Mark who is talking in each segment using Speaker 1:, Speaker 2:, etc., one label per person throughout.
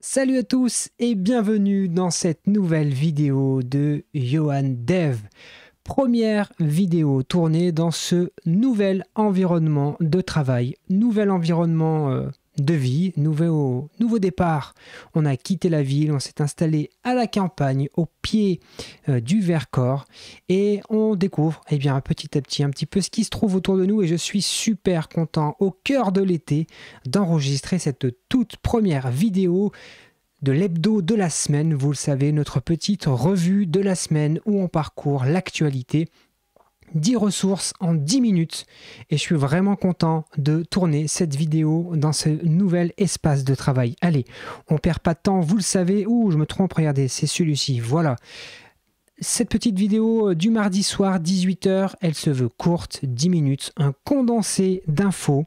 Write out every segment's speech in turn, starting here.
Speaker 1: Salut à tous et bienvenue dans cette nouvelle vidéo de Johan Dev. Première vidéo tournée dans ce nouvel environnement de travail, nouvel environnement de vie, nouveau départ. On a quitté la ville, on s'est installé à la campagne, au pied du Vercors et on découvre petit à petit un petit peu ce qui se trouve autour de nous et je suis super content au cœur de l'été d'enregistrer cette toute première vidéo de l'hebdo de la semaine, vous le savez, notre petite revue de la semaine où on parcourt l'actualité, 10 ressources en 10 minutes. Et je suis vraiment content de tourner cette vidéo dans ce nouvel espace de travail. Allez, on perd pas de temps, vous le savez. Ouh, je me trompe, regardez, c'est celui-ci, voilà. Cette petite vidéo du mardi soir, 18h, elle se veut courte, 10 minutes, un condensé d'infos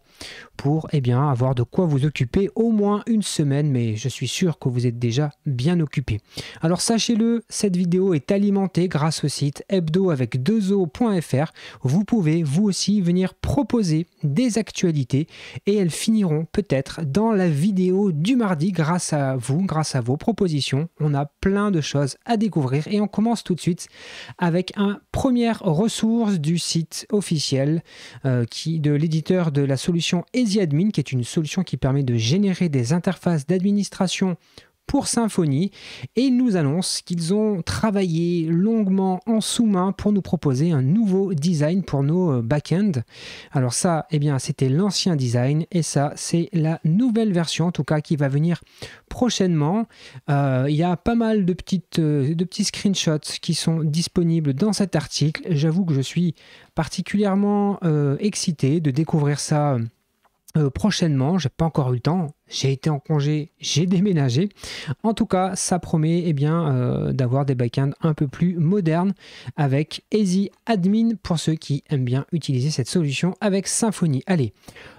Speaker 1: pour avoir de quoi vous occuper au moins une semaine, mais je suis sûr que vous êtes déjà bien occupé. Alors sachez-le, cette vidéo est alimentée grâce au site hebdo-avec2o.fr. Vous pouvez vous aussi venir proposer des actualités et elles finiront peut-être dans la vidéo du mardi grâce à vous, grâce à vos propositions. On a plein de choses à découvrir et on commence tout de suite avec un première ressource du site officiel de l'éditeur de la solution EasyAdmin, qui est une solution qui permet de générer des interfaces d'administration pour Symfony, et ils nous annoncent qu'ils ont travaillé longuement en sous-main pour nous proposer un nouveau design pour nos back-ends. Alors ça, c'était l'ancien design, et ça, c'est la nouvelle version, en tout cas, qui va venir prochainement. Il y a pas mal de petits screenshots qui sont disponibles dans cet article. J'avoue que je suis particulièrement excité de découvrir ça prochainement. J'ai pas encore eu le temps, j'ai été en congé, j'ai déménagé. En tout cas, ça promet d'avoir des backends un peu plus modernes avec EasyAdmin pour ceux qui aiment bien utiliser cette solution avec Symfony. Allez,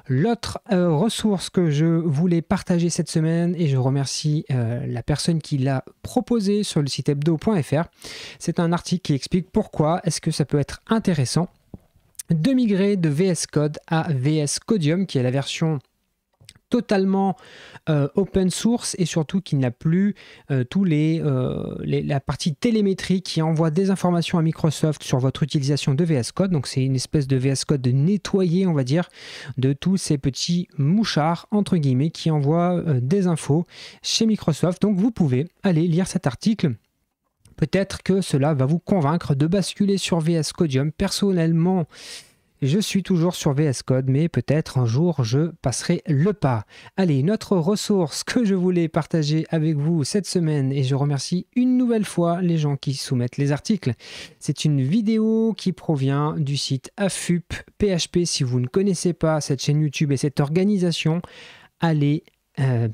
Speaker 1: l'autre ressource que je voulais partager cette semaine, et je remercie la personne qui l'a proposé sur le site hebdo.fr, c'est un article qui explique pourquoi est-ce que ça peut être intéressant de migrer de VS Code à VS Codium, qui est la version totalement open source et surtout qui n'a plus la partie télémétrie qui envoie des informations à Microsoft sur votre utilisation de VS Code. Donc c'est une espèce de VS Code nettoyé, on va dire, de tous ces petits mouchards, entre guillemets, qui envoient des infos chez Microsoft. Donc vous pouvez aller lire cet article. Peut-être que cela va vous convaincre de basculer sur VS Codium. Personnellement, je suis toujours sur VS Code, mais peut-être un jour je passerai le pas. Allez, une autre ressource que je voulais partager avec vous cette semaine, et je remercie une nouvelle fois les gens qui soumettent les articles. C'est une vidéo qui provient du site AFUP PHP. Si vous ne connaissez pas cette chaîne YouTube et cette organisation, allez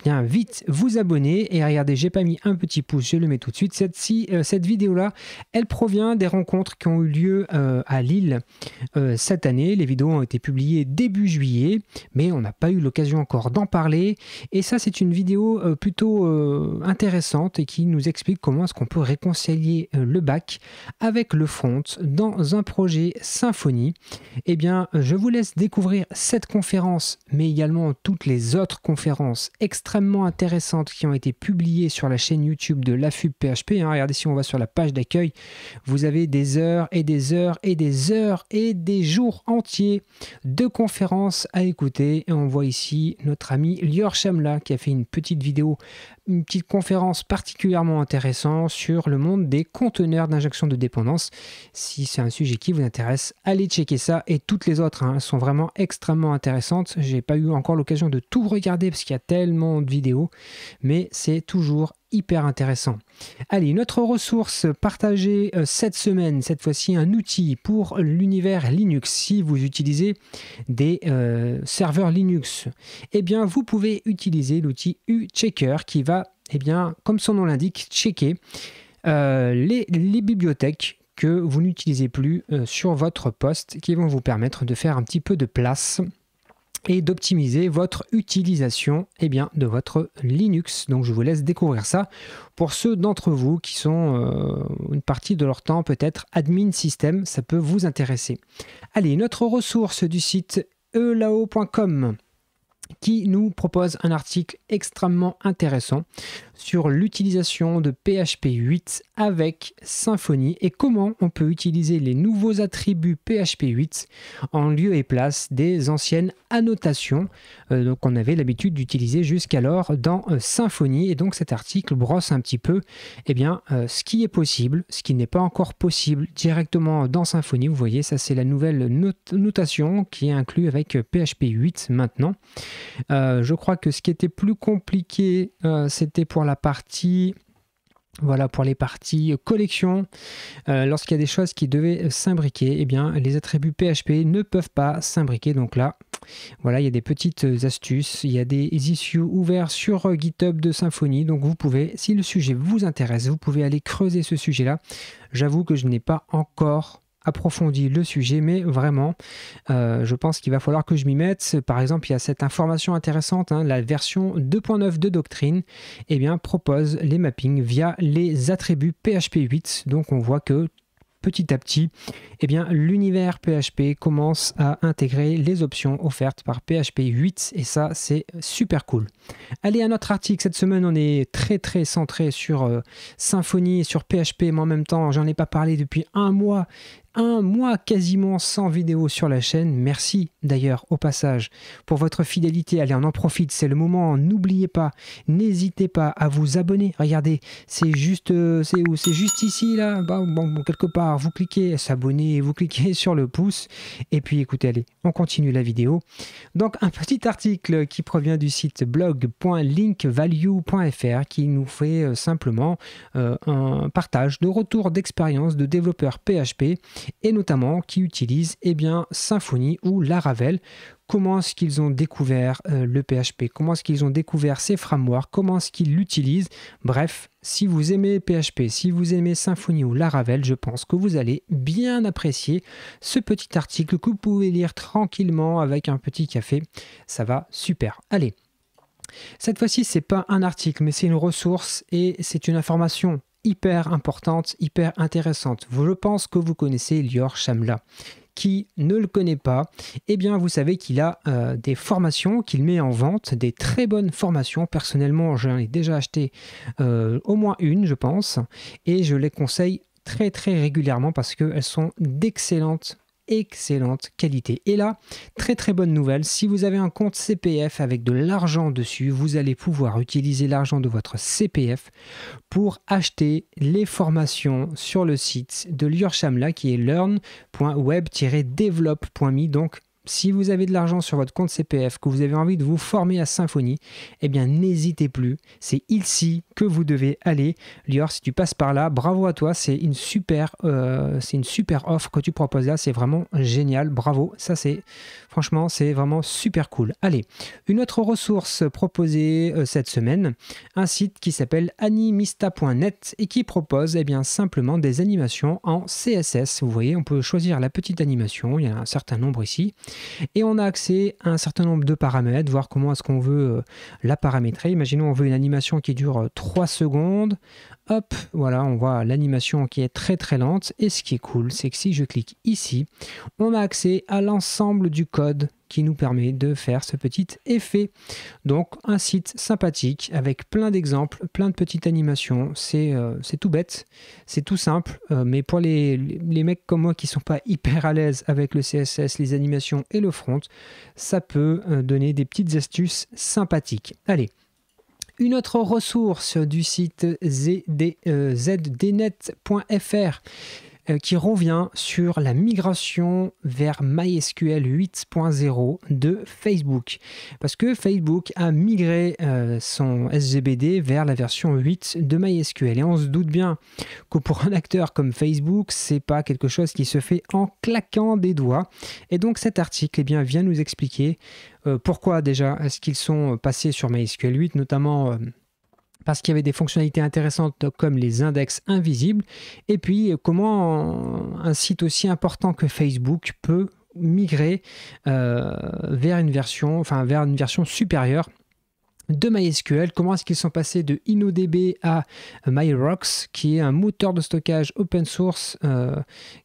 Speaker 1: bien vite vous abonner et regardez, j'ai pas mis un petit pouce, je le mets tout de suite. Cette vidéo là, elle provient des rencontres qui ont eu lieu à Lille cette année. Les vidéos ont été publiées début juillet, mais on n'a pas eu l'occasion encore d'en parler, et ça c'est une vidéo plutôt intéressante et qui nous explique comment est-ce qu'on peut réconcilier le back avec le front dans un projet Symfony. Je vous laisse découvrir cette conférence, mais également toutes les autres conférences extrêmement intéressantes qui ont été publiées sur la chaîne YouTube de l'AFUP PHP. Regardez, si on va sur la page d'accueil, vous avez des heures et des heures et des heures et des jours entiers de conférences à écouter. Et on voit ici notre ami Lior Shamla qui a fait une petite vidéo, une petite conférence particulièrement intéressante sur le monde des conteneurs d'injection de dépendance. Si c'est un sujet qui vous intéresse, allez checker ça, et toutes les autres sont vraiment extrêmement intéressantes. J'ai pas eu encore l'occasion de tout regarder parce qu'il y a tellement de vidéos, mais c'est toujours hyper intéressant. Allez, une autre ressource partagée cette semaine, cette fois-ci un outil pour l'univers Linux. Si vous utilisez des serveurs Linux, vous pouvez utiliser l'outil uChecker qui va, comme son nom l'indique, checker les bibliothèques que vous n'utilisez plus sur votre poste, qui vont vous permettre de faire un petit peu de place et d'optimiser votre utilisation de votre Linux. Donc je vous laisse découvrir ça pour ceux d'entre vous qui sont une partie de leur temps peut-être admin système, ça peut vous intéresser. Allez, une autre ressource du site elao.com qui nous propose un article extrêmement intéressant sur l'utilisation de PHP 8 avec Symfony et comment on peut utiliser les nouveaux attributs PHP 8 en lieu et place des anciennes annotations qu'on avait l'habitude d'utiliser jusqu'alors dans Symfony. Et donc cet article brosse un petit peu ce qui est possible, ce qui n'est pas encore possible directement dans Symfony. Vous voyez, ça c'est la nouvelle notation qui est inclue avec PHP 8 maintenant. Je crois que ce qui était plus compliqué, c'était pour la partie... Voilà, pour les parties collection, lorsqu'il y a des choses qui devaient s'imbriquer, eh bien, les attributs PHP ne peuvent pas s'imbriquer. Donc là, voilà, il y a des petites astuces, il y a des issues ouverts sur GitHub de Symfony. Donc vous pouvez, si le sujet vous intéresse, vous pouvez aller creuser ce sujet-là. J'avoue que je n'ai pas encore approfondi le sujet, mais vraiment je pense qu'il va falloir que je m'y mette. Par exemple, il y a cette information intéressante, la version 2.9 de Doctrine propose les mappings via les attributs PHP 8. Donc on voit que petit à petit, l'univers PHP commence à intégrer les options offertes par PHP 8 et ça, c'est super cool. Allez, à notre article, cette semaine, on est très centré sur Symfony et sur PHP, mais en même temps, j'en ai pas parlé depuis un mois quasiment sans vidéo sur la chaîne. Merci d'ailleurs au passage pour votre fidélité. Allez, on en profite, c'est le moment. N'oubliez pas, n'hésitez pas à vous abonner. Regardez, c'est juste ici là, quelque part. Vous cliquez s'abonner, vous cliquez sur le pouce et puis écoutez, allez, on continue la vidéo. Donc un petit article qui provient du site blog.linkvalue.fr qui nous fait simplement un partage de retour d'expérience de développeurs PHP et notamment qui utilisent Symfony ou Laravel. Comment est-ce qu'ils ont découvert le PHP, comment est-ce qu'ils ont découvert ces frameworks, comment est-ce qu'ils l'utilisent. Bref, si vous aimez PHP, si vous aimez Symfony ou Laravel, je pense que vous allez bien apprécier ce petit article que vous pouvez lire tranquillement avec un petit café. Ça va super. Allez, cette fois-ci, c'est pas un article, mais c'est une ressource et c'est une information hyper importante, hyper intéressante. Je pense que vous connaissez Lior Shamla. Qui ne le connaît pas, vous savez qu'il a des formations qu'il met en vente, des très bonnes formations. Personnellement, j'en ai déjà acheté au moins une, je pense, et je les conseille très régulièrement parce qu'elles sont d'excellente qualité. Et là, très bonne nouvelle, si vous avez un compte CPF avec de l'argent dessus, vous allez pouvoir utiliser l'argent de votre CPF pour acheter les formations sur le site de Lior Shamla qui est learn.web-develop.me. Donc si vous avez de l'argent sur votre compte CPF, que vous avez envie de vous former à Symfony, n'hésitez plus. C'est ici que vous devez aller. Lior, si tu passes par là, bravo à toi. C'est une super offre que tu proposes là. C'est vraiment génial. Bravo. Ça, franchement, c'est vraiment super cool. Allez, une autre ressource proposée cette semaine, un site qui s'appelle animista.net et qui propose simplement des animations en CSS. Vous voyez, on peut choisir la petite animation. Il y a un certain nombre ici. Et on a accès à un certain nombre de paramètres, voir comment est-ce qu'on veut la paramétrer. Imaginons on veut une animation qui dure 3 secondes. Hop, voilà, on voit l'animation qui est très lente. Et ce qui est cool, c'est que si je clique ici, on a accès à l'ensemble du code qui nous permet de faire ce petit effet. Donc un site sympathique avec plein d'exemples, plein de petites animations. C'est tout bête, c'est tout simple, mais pour les mecs comme moi qui sont pas hyper à l'aise avec le CSS, les animations et le front, ça peut donner des petites astuces sympathiques. Allez, une autre ressource du site zdnet.fr qui revient sur la migration vers MySQL 8.0 de Facebook. Parce que Facebook a migré son SGBD vers la version 8 de MySQL. Et on se doute bien que pour un acteur comme Facebook, c'est pas quelque chose qui se fait en claquant des doigts. Et donc cet article vient nous expliquer pourquoi déjà est-ce qu'ils sont passés sur MySQL 8, notamment... parce qu'il y avait des fonctionnalités intéressantes comme les index invisibles, et puis comment un site aussi important que Facebook peut migrer vers une version supérieure de MySQL, comment est-ce qu'ils sont passés de InnoDB à MyRocks, qui est un moteur de stockage open source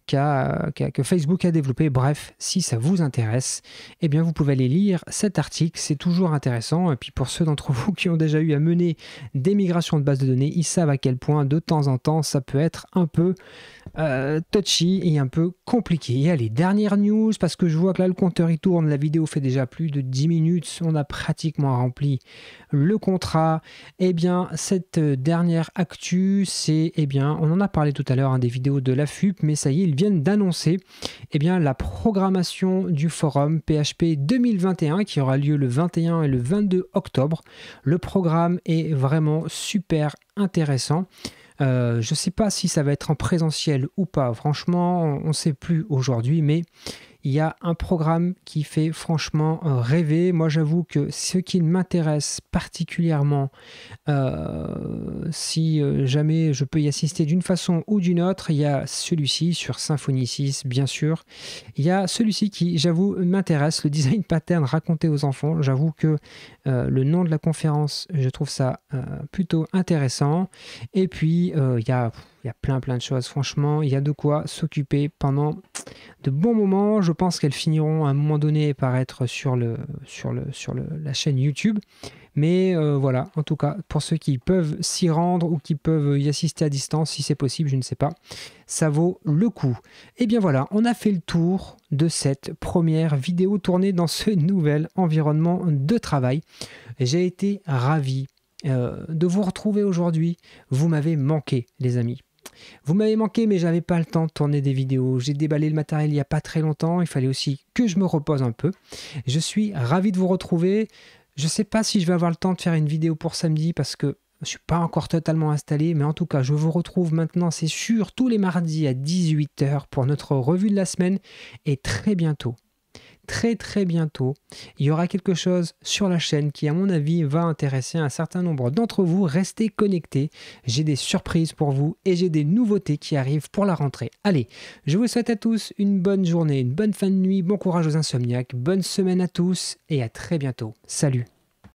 Speaker 1: que Facebook a développé. Bref, si ça vous intéresse, eh bien vous pouvez aller lire cet article, c'est toujours intéressant. Et puis pour ceux d'entre vous qui ont déjà eu à mener des migrations de bases de données, ils savent à quel point de temps en temps ça peut être un peu touchy et un peu compliqué. Et allez, dernière news, parce que je vois que là le compteur il tourne, la vidéo fait déjà plus de 10 minutes, on a pratiquement rempli le contrat. Eh bien cette dernière actu, c'est, eh bien on en a parlé tout à l'heure, des vidéos de la FUP, mais ça y est, ils viennent d'annoncer eh bien la programmation du forum PHP 2021 qui aura lieu le 21 et le 22 octobre. Le programme est vraiment super intéressant. Je ne sais pas si ça va être en présentiel ou pas, franchement, on ne sait plus aujourd'hui, mais il y a un programme qui fait franchement rêver. Moi, j'avoue que ce qui m'intéresse particulièrement, si jamais je peux y assister d'une façon ou d'une autre, il y a celui-ci sur Symfony 6, bien sûr. Il y a celui-ci qui, j'avoue, m'intéresse, le design pattern raconté aux enfants. J'avoue que le nom de la conférence, je trouve ça plutôt intéressant. Et puis, il y a plein de choses. Franchement, il y a de quoi s'occuper pendant de bons moments. Je pense qu'elles finiront à un moment donné par être sur la chaîne YouTube. Mais voilà, en tout cas, pour ceux qui peuvent s'y rendre ou qui peuvent y assister à distance, si c'est possible, je ne sais pas, ça vaut le coup. Et bien voilà, on a fait le tour de cette première vidéo tournée dans ce nouvel environnement de travail. J'ai été ravi de vous retrouver aujourd'hui. Vous m'avez manqué, les amis. Vous m'avez manqué, mais j'avais pas le temps de tourner des vidéos. J'ai déballé le matériel il n'y a pas très longtemps. Il fallait aussi que je me repose un peu. Je suis ravi de vous retrouver. Je ne sais pas si je vais avoir le temps de faire une vidéo pour samedi parce que je ne suis pas encore totalement installé. Mais en tout cas, je vous retrouve maintenant, c'est sûr, tous les mardis à 18 h pour notre revue de la semaine. Et très bientôt, très bientôt, il y aura quelque chose sur la chaîne qui, à mon avis, va intéresser un certain nombre d'entre vous. Restez connectés, j'ai des surprises pour vous et j'ai des nouveautés qui arrivent pour la rentrée. Allez, je vous souhaite à tous une bonne journée, une bonne fin de nuit, bon courage aux insomniaques, bonne semaine à tous et à très bientôt. Salut!